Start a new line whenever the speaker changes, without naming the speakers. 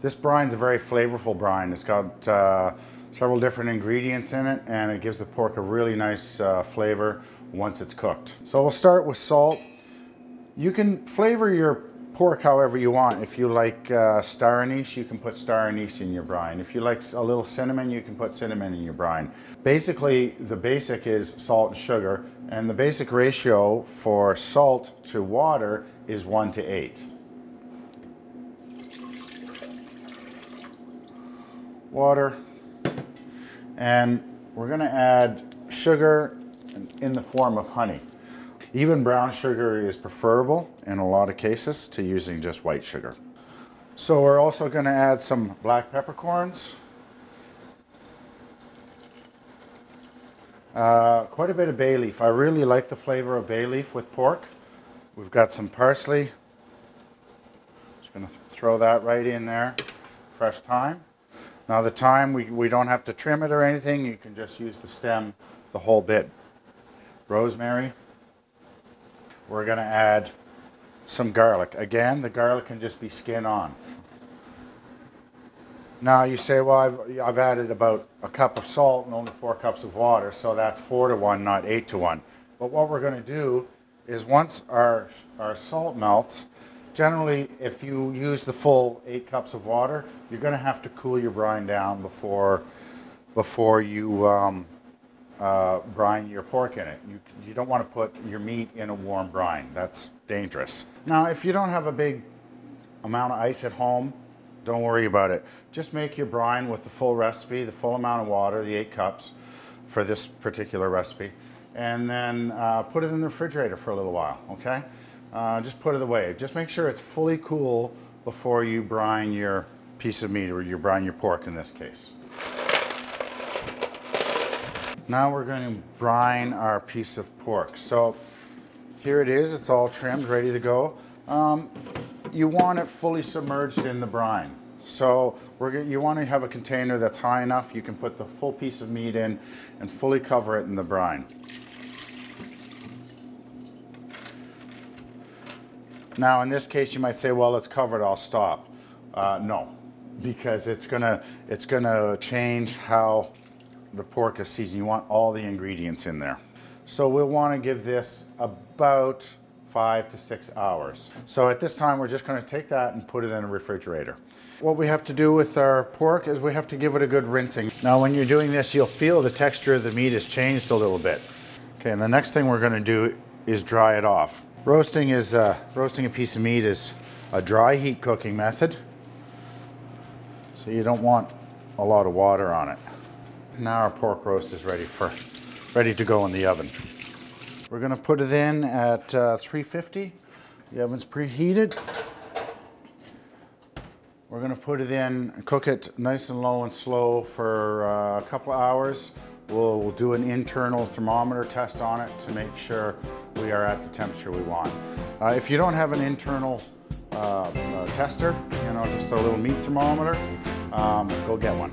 This brine's a very flavorful brine. It's got several different ingredients in it, and it gives the pork a really nice flavor once it's cooked. So we'll start with salt. You can flavor your pork however you want. If you like star anise, you can put star anise in your brine. If you like a little cinnamon, you can put cinnamon in your brine. Basically, the basic is salt and sugar, and the basic ratio for salt to water is 1:8. Water, and we're going to add sugar in the form of honey. Even brown sugar is preferable in a lot of cases to using just white sugar. So we're also going to add some black peppercorns, quite a bit of bay leaf. I really like the flavor of bay leaf with pork. We've got some parsley. Just going to throw that right in there. Fresh thyme. Now the thyme, we don't have to trim it or anything. You can just use the stem, the whole bit. Rosemary. We're going to add some garlic. Again, the garlic can just be skin on. Now you say, well, I've added about a cup of salt and only 4 cups of water, so that's 4:1, not 8:1. But what we're going to do is once our salt melts, generally if you use the full 8 cups of water, you're going to have to cool your brine down before you brine your pork in it. You don't want to put your meat in a warm brine. That's dangerous. Now, if you don't have a big amount of ice at home, don't worry about it. Just make your brine with the full recipe, the full amount of water, the 8 cups for this particular recipe, and then put it in the refrigerator for a little while, okay? Just put it away. Just make sure it's fully cool before you brine your piece of meat, or you brine your pork in this case. Now we're going to brine our piece of pork. So here it is, it's all trimmed, ready to go. You want it fully submerged in the brine. So you want to have a container that's high enough you can put the full piece of meat in and fully cover it in the brine. Now in this case you might say, well, it's covered, I'll stop. No, because it's gonna change how the pork is seasoned. You want all the ingredients in there. So we'll want to give this about 5 to 6 hours. So at this time we're just going to take that and put it in a refrigerator. What we have to do with our pork is we have to give it a good rinsing. Now when you're doing this, you'll feel the texture of the meat has changed a little bit. Okay, and the next thing we're going to do is dry it off. Roasting a piece of meat is a dry heat cooking method. So you don't want a lot of water on it. Now our pork roast is ready to go in the oven. We're going to put it in at 350. The oven's preheated. We're going to put it in and cook it nice and low and slow for a couple of hours. We'll do an internal thermometer test on it to make sure we are at the temperature we want. If you don't have an internal tester, just a little meat thermometer, go get one.